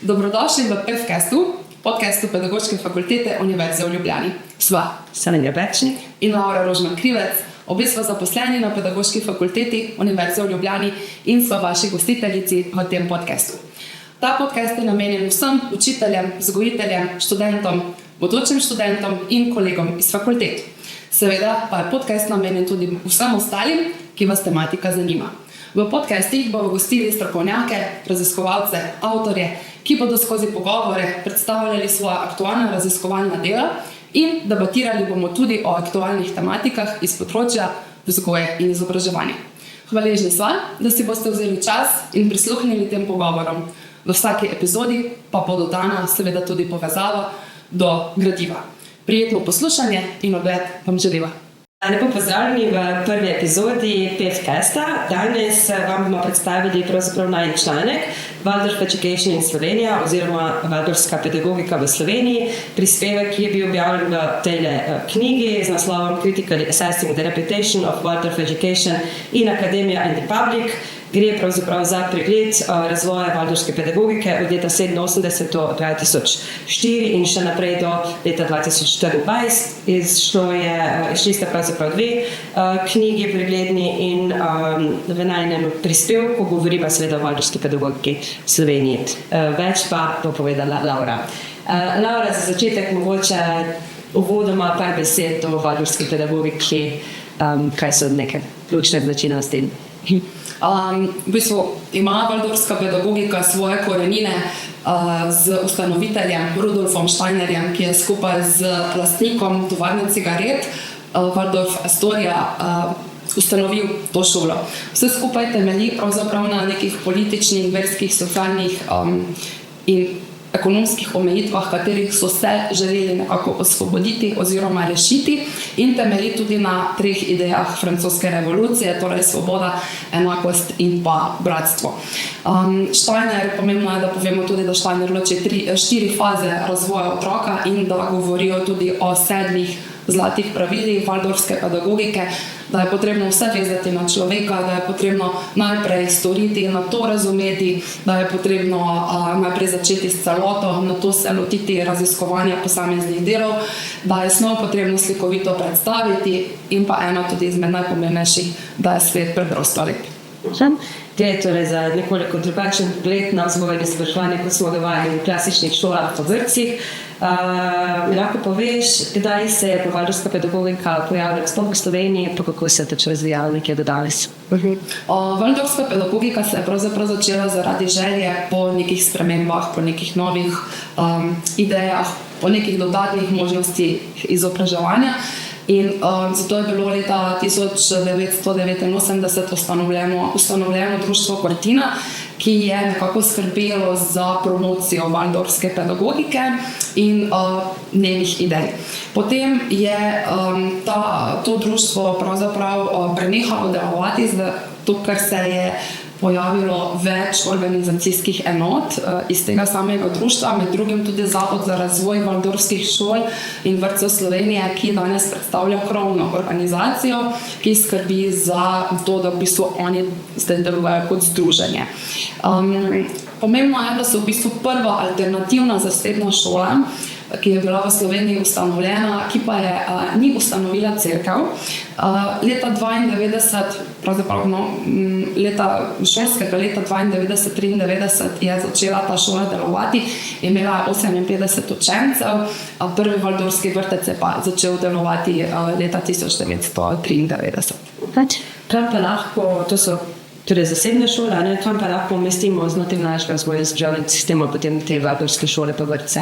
Dobrodošli v PEFcastu, podcastu Pedagoške fakultete Univerze v Ljubljani. Sva Sanja Bečnik in Laura Rožman-Krivec, obe sva zaposleni na Pedagoški fakulteti Univerze v Ljubljani in sva vaši gostiteljici v tem podcastu. Ta podcast je namenjen vsem učiteljem, vzgojiteljem, študentom, bodočim študentom in kolegom iz fakultet. Seveda pa je podcast namenjen tudi vsem ostalim, ki vas tematika zanima. V podcastih bomo gostili strokovnjake, raziskovalce, avtorje, ki bodo skozi pogovore predstavljali svoja aktualna raziskovalna dela in debatirali bomo tudi o aktualnih tematikah iz področja vzgoje in izobraževanja. Hvaležni sva, da si boste vzeli čas in prisluhnili tem pogovorom. V vsaki epizodi pa bo dodana seveda tudi povezava do gradiva. Prijetno poslušanje in ogled vam želiva. Lepo pozdravljeni v prvi epizodi PEFcasta. Danes vam bomo predstavili pravzaprav najin članek Waldorf Education in Slovenija oziroma Waldorfska pedagogika v Sloveniji. Prispevek je bil objavljen v tej knjigi z naslovom Critically Assessing the Reputation of Waldorf Education in Academia and the Public. Gre pravzaprav za pregled razvoja waldorfske pedagogike od leta 1987 do 2004 in še naprej do leta 2024. Išli sta pravzaprav dve knjigi pregledni in v najnem prispevku govorimo seveda o waldorfski pedagogiki v Sloveniji. Več pa bo povedala Laura. Laura, za začetek mogoče uvodoma par besed o waldorfski pedagogiki, kaj so neke ključne značilnosti. V bistvu ima waldorfska pedagogika svoje korenine z ustanoviteljem Rudolfom Steinerjem, ki je skupaj z lastnikom tovarne cigaret Waldorf Astoria ustanovil to šolo. Vse skupaj temelji pravzaprav na nekih političnih, verskih, socialnih in ekonomskih omejitvah, katerih so se želeli nekako osvoboditi oziroma rešiti, in temelji tudi na treh idejah francoske revolucije, torej svoboda, enakost in pa bratstvo. Steiner, pomembno je, da povemo tudi, da Steiner loči 4 faze razvoja otroka in da govorijo tudi o 7 zlatih pravilih waldorfske pedagogike, da je potrebno vse vezati na človeka, da je potrebno najprej storiti in nato razumeti, da je potrebno najprej začeti s celoto, nato se lotiti raziskovanja posameznih delov, da je snov potrebno slikovito predstaviti in pa ena tudi izmed najpomembnejših, da je svet preprosto lep. Gre torej za nekoliko drugačen pogled na vzgojo in izobraževanje, kot smo ga vajeni v klasičnih šolah po vrtcih. Lahko poveš, kdaj se je waldorfska pedagogika pojavila sploh v Sloveniji, pa kako se je to razvijalo nekje do danes? Waldorfska pedagogika se je pravzaprav začela zaradi želje po nekih spremembah, po nekih novih idejah, po nekih dodatnih možnostih izobraževanja. In zato je bilo leta 1989 ustanovljeno društvo Cortina, ki je nekako skrbelo za promocijo waldorfske pedagogike in njenih idej. Potem je to društvo pravzaprav prenehalo delovati, zato ker se je pojavilo več organizacijskih enot iz tega samega društva, med drugim tudi Zavod za razvoj waldorfskih šol in vrtcev Slovenije, ki danes predstavlja krovno organizacijo, ki skrbi za to, da v bistvu oni zdaj delujejo kot združenje. Pomembno je, da so v bistvu prva alternativna zasebna šola, ki je bila v Sloveniji ustanovljena, ki pa je ni ustanovila cerkev. Leta 92, pravzaprav šolskega leta 92-93 je začela ta šola delovati, imela 58 učencev, prvi waldorfski vrtec je pa začel delovati leta 1993. Kam pa lahko, to so torej zasebne šole, kam pa lahko umestimo znotraj našega vzgojno-izobraževalnega sistema potem te waldorfske šole pa vrtce?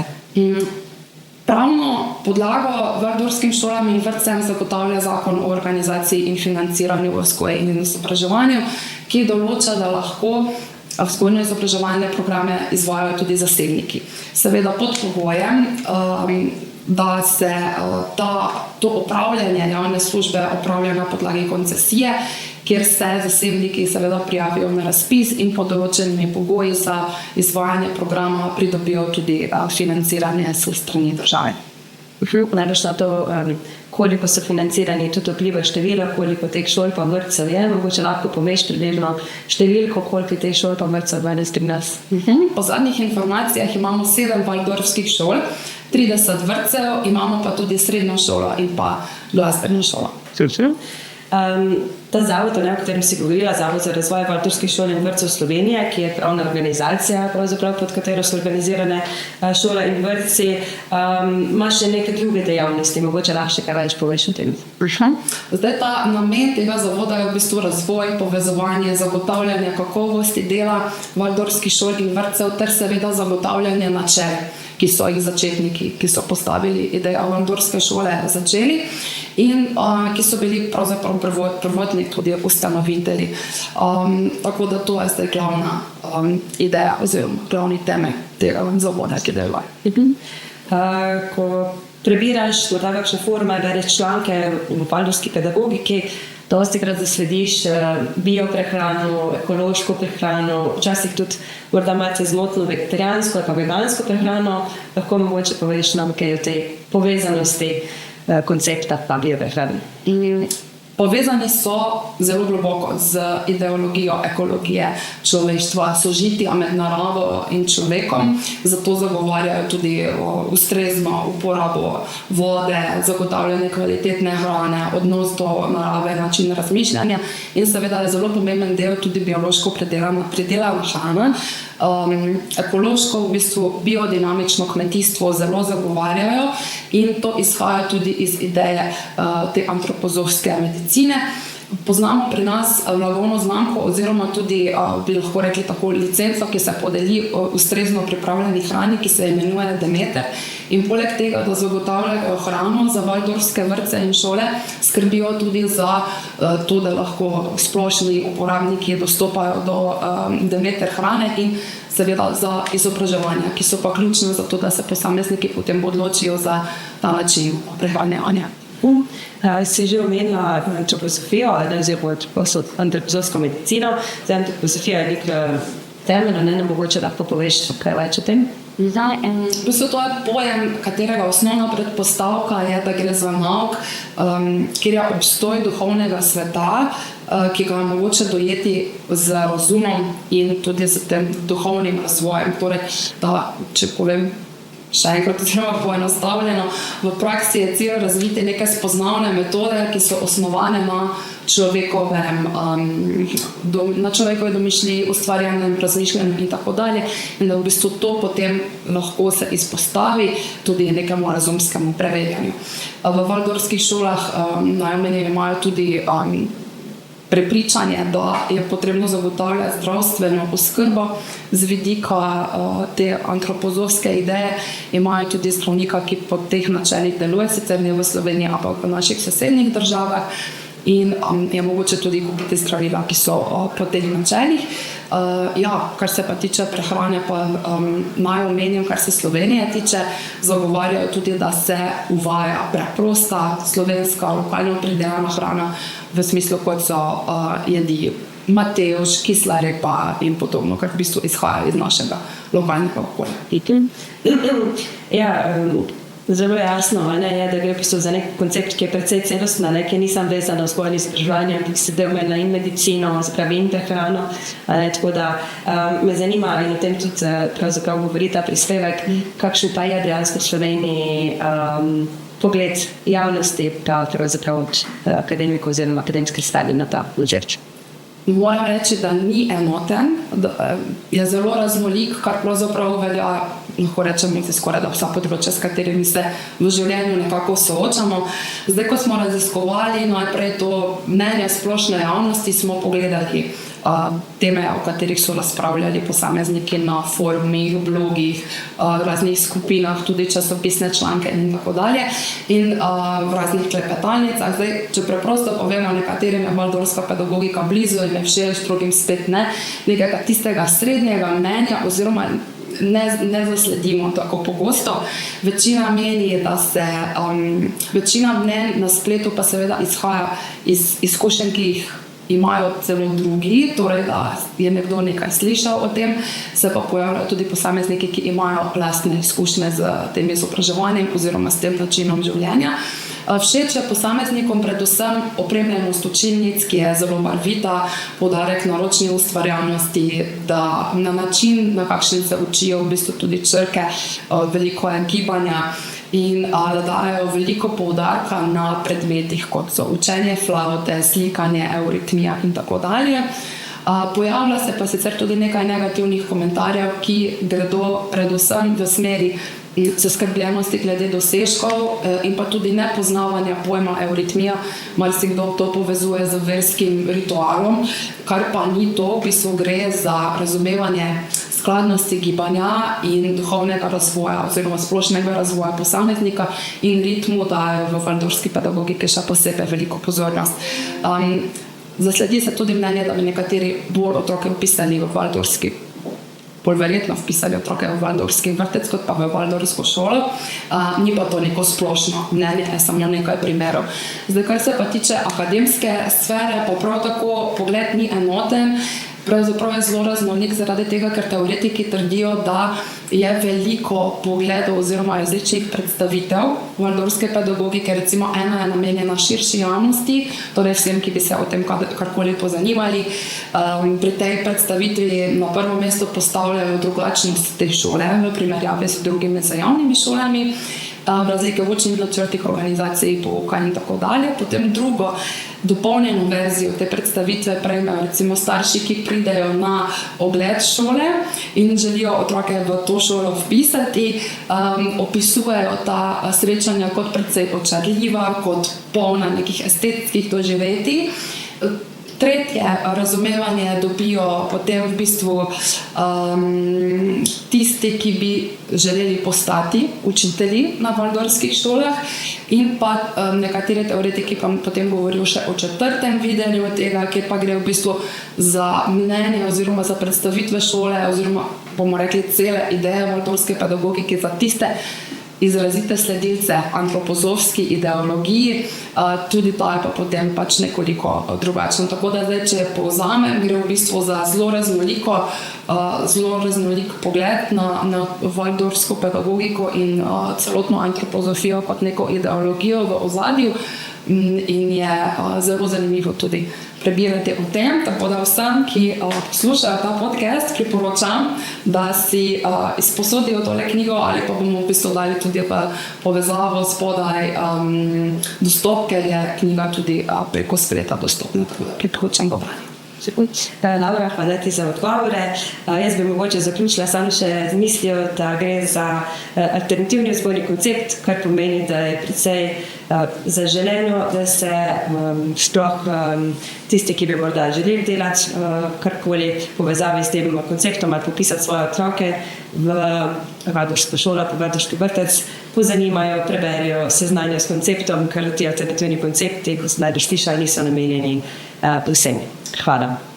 Pravno podlago waldorfskim šolam in vrtcem zagotavlja Zakon o organizaciji in financiranju vzgoje in izobraževanju, ki določa, da lahko vzgojno-izobraževalne programe izvajajo tudi zasebniki. Seveda pod pogojem, da se to opravljanje javne službe opravlja na podlagi koncesije, kjer se zasebniki seveda prijavijo na razpis in pod določenimi pogoji za izvajanje programa pridobijo tudi financiranje s strani države. Najbrž na to koliko so financirani, tudi vpliva število, koliko teh šol pa vrtcev je, mogoče lahko poveš približno številko, koliko teh šol pa vrtcev danes pri nas. Po zadnjih informacijah imamo 7 waldorfskih šol, 30 vrtcev, imamo pa tudi srednjo šolo in pa glasbeno šolo. Ta zavod, o katerem si govorila, Zavod za razvoj waldorfskih šol in vrtcev Slovenije, ki je pravna organizacija, pod katero so organizirane šole in vrtci, ima še neke druge dejavnosti, mogoče lahko še kaj več poveš o tem. Zdaj, ta namen tega zavoda je v bistvu razvoj, povezovanje, zagotavljanje kakovosti dela waldorfskih šol in vrtcev ter seveda zagotavljanje načel, ki so jih začetniki, ki so postavili idejo waldorfske šole, začeli in ki so bili pravzaprav prvotni tudi ustanovitelji. Tako da to je zdaj glavna ideja oziroma glavni temelj tega zavoda, ki deluje. Ko prebiraš morda kakšne forume, bereš članke v waldorfski pedagogiki, dostikrat zaslediš bioprehrano, ekološko prehrano, včasih tudi morda malce zmotno vegetarijansko ali pa vegansko prehrano. Lahko mogoče poveš nam kaj o tej povezanosti koncepta pa bioprehrane. Povezani so zelo globoko z ideologijo ekologije človeštva, sožitja med naravo in človekom, zato zagovarjajo tudi ustrezno uporabo vode, zagotavljanje kvalitetne hrane, odnos do narave, način razmišljanja in seveda je zelo pomemben del tudi biološko predelana hrana. Ekološko, v bistvu biodinamično kmetijstvo zelo zagovarjajo in to izhaja tudi iz ideje te antropozofske medicine. Poznamo pri nas blagovno znamko oziroma tudi, bi lahko rekli tako, licenco, ki se podeli ustrezno pripravljeni hrani, ki se imenuje Demeter. In poleg tega, da zagotavljajo hrano za waldorfske vrtce in šole, skrbijo tudi za to, da lahko splošni uporabniki dostopajo do Demeter hrane in seveda za izobraževanje, ki so pa ključne za to, da se posamezniki potem odločijo za ta način prehranjevanja. Si že omenila antropozofijo, oziroma antropozofsko medicino. Antropozofija je nek temelj, ne mogoče lahko poveš kaj več o tem? V bistvu to je pojem, katerega osnovna predpostavka je, da gre za nauk, kjer je obstoj duhovnega sveta, ki ga je mogoče dojeti z razumom in tudi z tem duhovnim razvojem. Torej, da, če povem še enkrat zelo poenostavljeno, v praksi je cilj razviti neke spoznavne metode, ki so osnovane na človekovi domišljiji, ustvarjanju, razmišljanju in tako dalje. In da v bistvu to potem lahko se izpostavi tudi nekemu razumskemu preverjanju. V waldorfskih šolah najmanj imajo tudi prepričanje, da je potrebno zagotavljati zdravstveno oskrbo z vidika te antropozofske ideje. Imajo tudi zdravnika, ki po teh načelih deluje, sicer ne v Sloveniji, ampak v naših sosednjih državah. In je mogoče tudi kupiti zdravila, ki so po teh načelih. Kar se pa tiče prehrane, pa naj omenim, kar se Slovenije tiče, zagovarjajo tudi, da se uvaja preprosta slovenska, lokalno pridelana hrana, v smislu, kot so jedi matevž, kisla repa in podobno, kar v bistvu izhaja iz našega lokalnega okolja. Zelo jasno je, da gre v bistvu za nek koncept, ki je precej celostna, ki nisem vezana zgolj izobraževanje, ki se deluje in medicino, spravi in prehrano. Tako da me zanima in o tem tudi pravzaprav govori ta prispevek, kakšen pa je dejansko v Sloveniji pogled javnosti, pravzaprav akademikov oziroma akademski stavi na ta področje. Moram reči, da ni enoten, da je zelo raznolik, kar pravzaprav velja, lahko rečemo, skoraj da vsa področja, s katerimi se v življenju nekako soočamo. Zdaj, ko smo raziskovali najprej to mnenje splošne javnosti, smo pogledali teme, o katerih so razpravljali posamezniki na forumih, blogih, raznih skupinah, tudi časopisne članke in tako dalje, in v raznih klepetalnicah. Zdaj, če preprosto povemo, nekaterim je waldorfska pedagogika blizu in je všeč, drugim spet ne, nekega tistega srednjega mnenja oziroma ne zasledimo tako pogosto. Večina meni, da se večina mnenj na spletu pa seveda izhaja iz izkušenj, ki jih imajo celo drugi, torej da je nekdo nekaj slišal o tem, se pa pojavljajo tudi posamezniki, ki imajo lastne izkušnje z tem izobraževanjem oziroma s tem načinom življenja. Všeč je posameznikom predvsem opremljenost učilnic, ki je zelo barvita, poudarek na ročni ustvarjalnosti, da na način, na kakšen se učijo v bistvu tudi črke, veliko je gibanja in da dajo veliko poudarka na predmetih, kot so učenje flavte, slikanje, euritmija in tako dalje. Pojavlja se pa sicer tudi nekaj negativnih komentarjev, ki gredo predvsem v smeri zaskrbljenosti glede dosežkov in pa tudi nepoznavanja pojma euritmija. Marsikdo to povezuje z verskim ritualom, kar pa ni to, v bistvu gre za razumevanje skladnosti gibanja in duhovnega razvoja oziroma splošnega razvoja posameznika in ritmu dajo v valdorfski pedagogiki še posebej veliko pozornost. Zasledi se tudi mnenje, da bi nekateri bolj otroke vpisali v valdorfski, bolj verjetno vpisali otroke v valdorfski vrtec, kot pa v valdorfsko šolo. Ni pa to neko splošno mnenje, samo nekaj primerov. Zdaj, kar se pa tiče akademske sfere, pa prav tako pogled ni enoten. Pravzaprav je zelo raznolik zaradi tega, ker teoretiki trdijo, da je veliko pogledov oziroma različnih predstavitev valdorfske pedagogike. Recimo ena je namenjena širši javnosti, torej vsem, ki bi se o tem karkoli pozanimali. Pri tej predstavitvi na prvo mesto postavljajo drugačnost te šole v primerjavi s drugimi javnimi šolami, razlike v učnih načrtih, organizaciji pouka in tako dalje. Potem drugo, dopolnjeno verzijo te predstavitve prejmejo recimo starši, ki pridejo na ogled šole in želijo otroke v to šolo vpisati, opisujejo ta srečanja kot precej očarljiva, kot polna nekih estetskih doživetij. Tretje razumevanje dobijo potem v bistvu tisti, ki bi želeli postati učitelji na valdorfskih šolah, in pa nekateri teoretiki pa potem govorijo še o četrtem videnju tega, kjer pa gre v bistvu za mnenje oziroma za predstavitve šole oziroma bomo rekli cele ideje valdorfske pedagogike za tiste izrazite sledilce antropozofski ideologiji, tudi ta je pa potem pač nekoliko drugačna. Tako da zdaj, če povzamem, gre v bistvu za zelo raznolik pogled na valdorfsko pedagogiko in celotno antropozofijo kot neko ideologijo v ozadju in je zelo zanimivo tudi prebirati o tem, tako da vsem, ki poslušajo ta podcast, priporočam, da si izposodijo tole knjigo ali pa bomo v bistvu dali tudi v povezavo spodaj dostop, ker je knjiga tudi preko spleta dostopna. Priporočam ga brati. Laura, hvala ti za odgovore. Jaz bi mogoče zaključila samo še z mislijo, da gre za alternativni vzgojni koncept, kar pomeni, da je precej zaželeno, da se sploh tisti, ki bi morda želeli delati karkoli povezavi s tem konceptom ali popisati svoje otroke v valdorfsko šolo, v valdorfski vrtec, pozanimajo, preberijo, seznanijo s konceptom, ker ti alternativni koncepti, kot sem najbolj slišala, niso namenjeni vsem. Hvala.